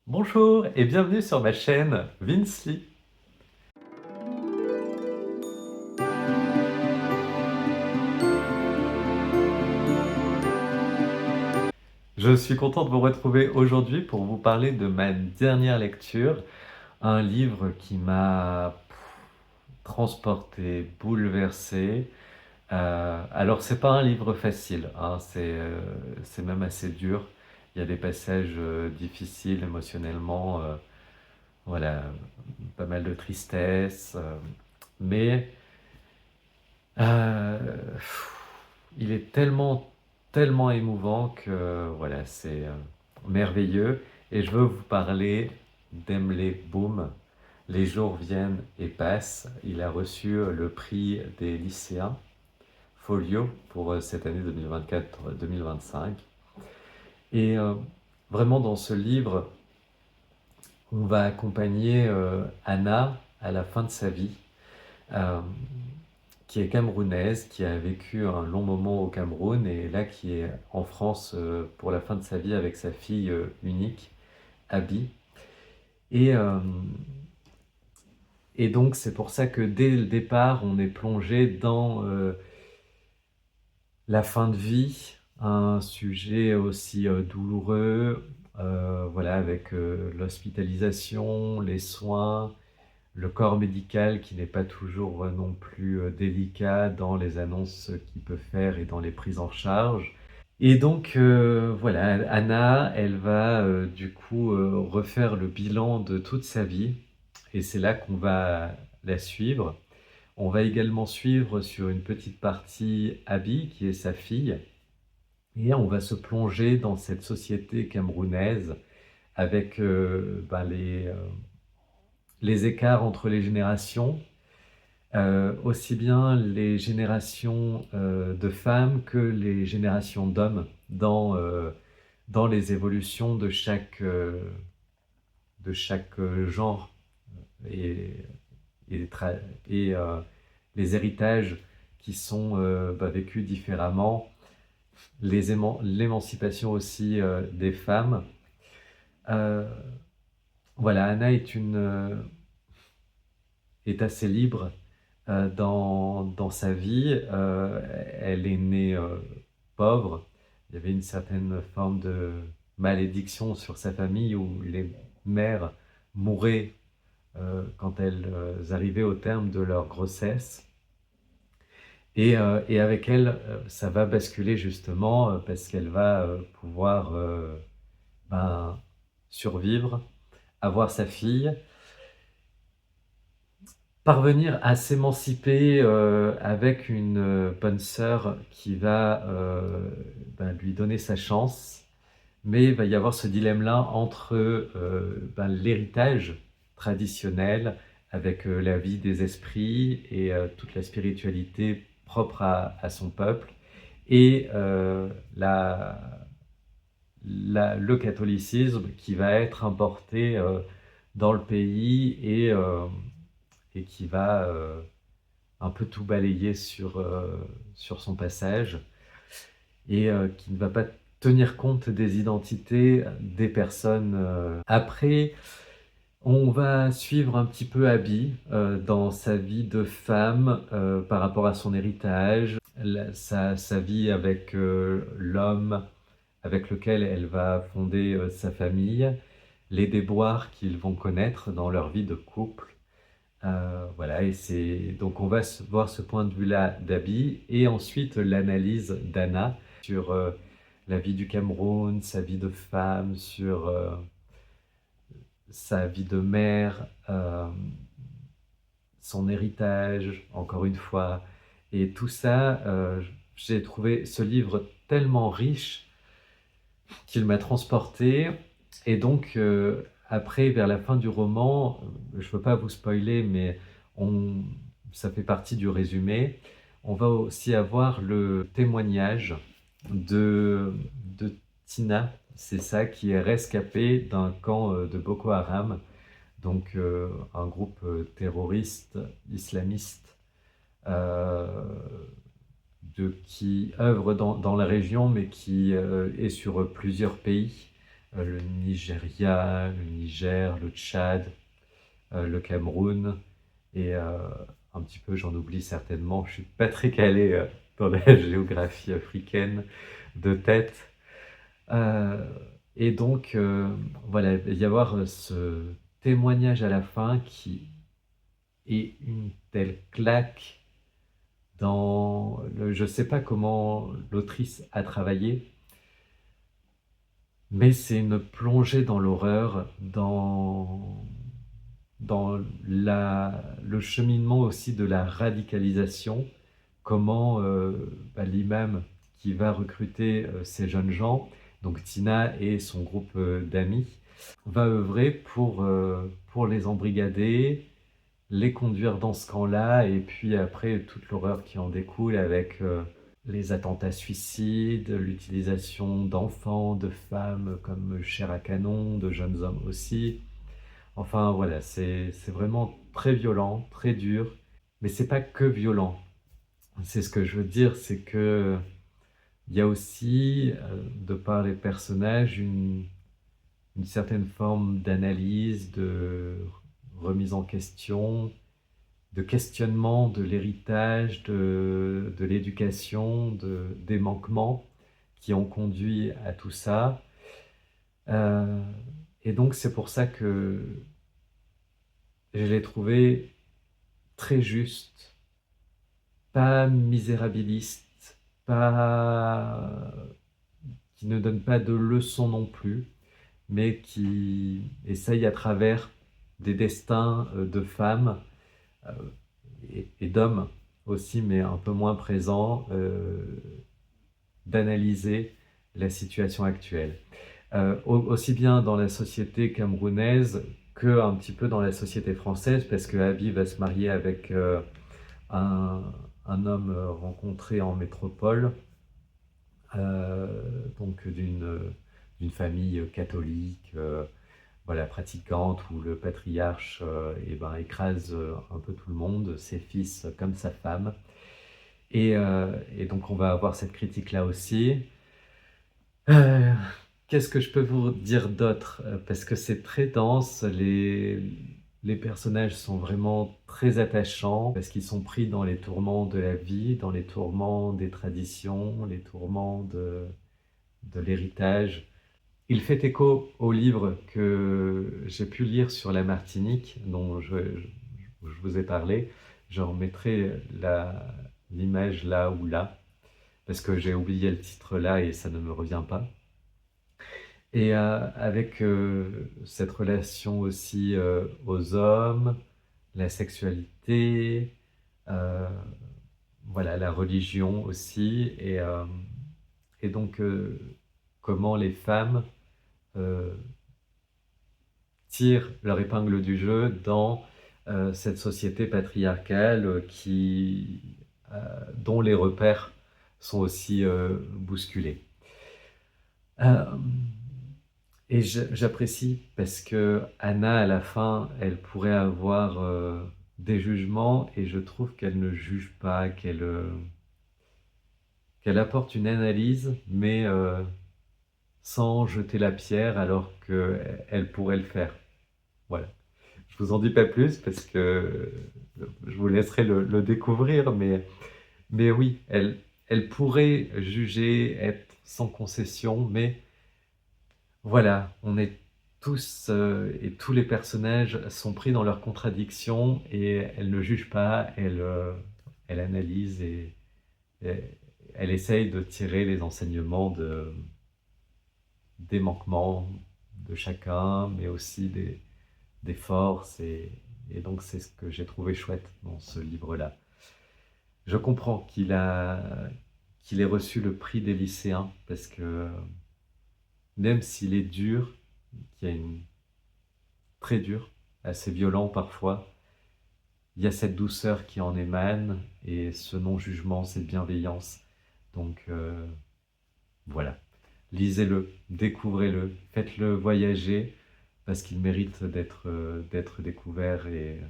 Bonjour et bienvenue sur ma chaîne Vince Lee. Je suis content de vous retrouver aujourd'hui pour vous parler de ma dernière lecture, un livre qui m'a transporté, bouleversé. Alors c'est pas un livre facile, hein, c'est même assez dur. Il y a des passages difficiles émotionnellement, voilà, pas mal de tristesse, mais Euh, il est tellement émouvant que voilà, c'est merveilleux. Et je veux vous parler d'Emile Boom. Les jours viennent et passent. Il a reçu le prix des lycéens Folio pour cette année 2024-2025. Et vraiment dans ce livre, on va accompagner Anna à la fin de sa vie. Euh, qui est camerounaise, qui a vécu un long moment au Cameroun et là qui est en France pour la fin de sa vie avec sa fille unique, Abby. Et, euh, et donc c'est pour ça que dès le départ, on est plongé dans la fin de vie, un sujet aussi douloureux, voilà, avec l'hospitalisation, les soins, le corps médical qui n'est pas toujours non plus délicat dans les annonces qu'il peut faire et dans les prises en charge. Et donc voilà, Anna, elle va du coup refaire le bilan de toute sa vie et c'est là qu'on va la suivre. On va également suivre sur une petite partie Abby, qui est sa fille, et on va se plonger dans cette société camerounaise avec les écarts entre les générations, aussi bien les générations de femmes que les générations d'hommes dans les évolutions de chaque genre et, et, et les héritages qui sont vécus différemment, l'émancipation aussi des femmes. Euh, voilà, Anna est assez libre dans sa vie. Elle est née pauvre. Il y avait une certaine forme de malédiction sur sa famille où les mères mouraient quand elles arrivaient au terme de leur grossesse. Et avec elle, ça va basculer justement parce qu'elle va pouvoir ben, survivre, avoir sa fille, parvenir à s'émanciper avec une bonne sœur qui va lui donner sa chance, mais il va y avoir ce dilemme-là entre l'héritage traditionnel avec la vie des esprits et toute la spiritualité propre à son peuple et le catholicisme qui va être importé dans le pays et qui va un peu tout balayer sur son passage et qui ne va pas tenir compte des identités des personnes. Après, on va suivre un petit peu Abby dans sa vie de femme par rapport à son héritage, sa vie avec l'homme avec lequel elle va fonder sa famille, les déboires qu'ils vont connaître dans leur vie de couple. Voilà, et c'est donc on va voir ce point de vue-là d'Abby et ensuite l'analyse d'Anna sur la vie du Cameroun, sa vie de femme, sur sa vie de mère, son héritage, encore une fois. Et tout ça, j'ai trouvé ce livre tellement riche qu'il m'a transporté. Et donc, après, vers la fin du roman, je ne veux pas vous spoiler, mais on, ça fait partie du résumé. On va aussi avoir le témoignage de Tina, c'est ça, qui est rescapée d'un camp de Boko Haram, donc un groupe terroriste islamiste euh, qui œuvre dans la région, mais qui est sur plusieurs pays. le Nigeria, le Niger, le Tchad, le Cameroun, et un petit peu, j'en oublie certainement, je suis pas très calé dans la géographie africaine de tête. Euh, et donc, voilà, il va y avoir ce témoignage à la fin qui est une telle claque dans le... Je sais pas comment l'autrice a travaillé, mais c'est une plongée dans l'horreur, dans le cheminement aussi de la radicalisation, comment l'imam qui va recruter ces jeunes gens, donc Tina et son groupe d'amis, va œuvrer pour les embrigader, les conduire dans ce camp-là, et puis après toute l'horreur qui en découle avec les attentats suicides, l'utilisation d'enfants, de femmes comme chair à canon, de jeunes hommes aussi. Enfin voilà, c'est vraiment très violent, très dur, mais c'est pas que violent. C'est ce que je veux dire, c'est que il y a aussi, de par les personnages, une certaine forme d'analyse, de remise en question, de questionnement de l'héritage, de l'éducation, des manquements qui ont conduit à tout ça. Euh, et donc c'est pour ça que je l'ai trouvé très juste, pas misérabiliste, pas qui ne donne pas de leçons non plus, mais qui essaye à travers des destins de femmes euh, et d'hommes aussi, mais un peu moins présents, d'analyser la situation actuelle. Aussi bien dans la société camerounaise que un petit peu dans la société française, parce que Abby va se marier avec un, un homme rencontré en métropole, donc d'une famille catholique, voilà, pratiquante, où le patriarche écrase un peu tout le monde, ses fils comme sa femme. Et donc on va avoir cette critique-là aussi. Euh, Qu'est-ce que je peux vous dire d'autre? Parce que c'est très dense, les personnages sont vraiment très attachants, parce qu'ils sont pris dans les tourments de la vie, dans les tourments des traditions, les tourments de l'héritage. Il fait écho au livre que j'ai pu lire sur la Martinique, dont je vous ai parlé. Je remettrai l'image là ou là, parce que j'ai oublié le titre là et ça ne me revient pas. Et avec cette relation aussi aux hommes, la sexualité, euh, voilà, la religion aussi, et donc comment les femmes euh, tirent leur épingle du jeu dans cette société patriarcale dont les repères sont aussi bousculés. Euh, Et j'apprécie parce que Anna, à la fin, elle pourrait avoir des jugements et je trouve qu'elle ne juge pas, qu'elle apporte une analyse, mais sans jeter la pierre alors qu'elle pourrait le faire. Voilà. Je vous en dis pas plus parce que je vous laisserai le découvrir, mais oui, elle pourrait juger, être sans concession, mais voilà, on est tous et tous les personnages sont pris dans leurs contradictions et elle ne juge pas, elle analyse et elle essaye de tirer les enseignements des manquements de chacun, mais aussi des forces et donc c'est ce que j'ai trouvé chouette dans ce livre-là. Je comprends qu'il ait reçu le prix des lycéens parce que même s'il est dur, qu'il y a une très dur, assez violent parfois, il y a cette douceur qui en émane et ce non-jugement, cette bienveillance. Donc voilà, lisez-le, découvrez-le, faites-le voyager parce qu'il mérite d'être découvert et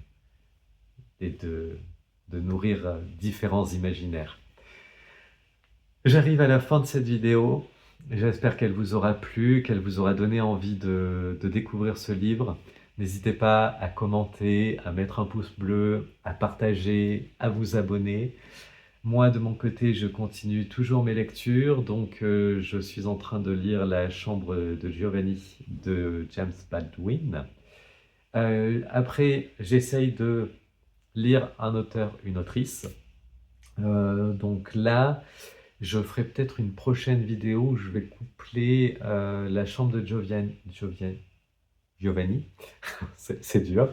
de nourrir différents imaginaires. J'arrive à la fin de cette vidéo. J'espère qu'elle vous aura plu, qu'elle vous aura donné envie de découvrir ce livre. N'hésitez pas à commenter, à mettre un pouce bleu, à partager, à vous abonner. Moi, de mon côté, je continue toujours mes lectures, donc je suis en train de lire La Chambre de Giovanni de James Baldwin. Après, j'essaye de lire un auteur, une autrice. Donc là, je ferai peut-être une prochaine vidéo où je vais coupler La Chambre de Giovanni, c'est dur,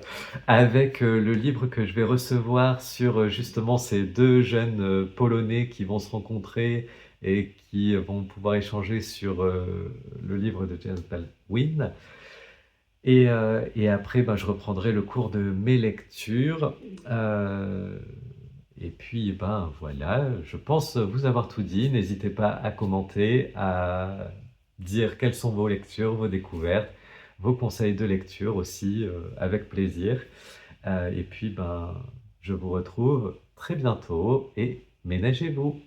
avec le livre que je vais recevoir sur justement ces deux jeunes Polonais qui vont se rencontrer et qui vont pouvoir échanger sur le livre de James Baldwin. Et après, ben, je reprendrai le cours de mes lectures. Et puis, ben voilà, je pense vous avoir tout dit. N'hésitez pas à commenter, à dire quelles sont vos lectures, vos découvertes, vos conseils de lecture aussi, avec plaisir. Et puis, ben, je vous retrouve très bientôt et ménagez-vous.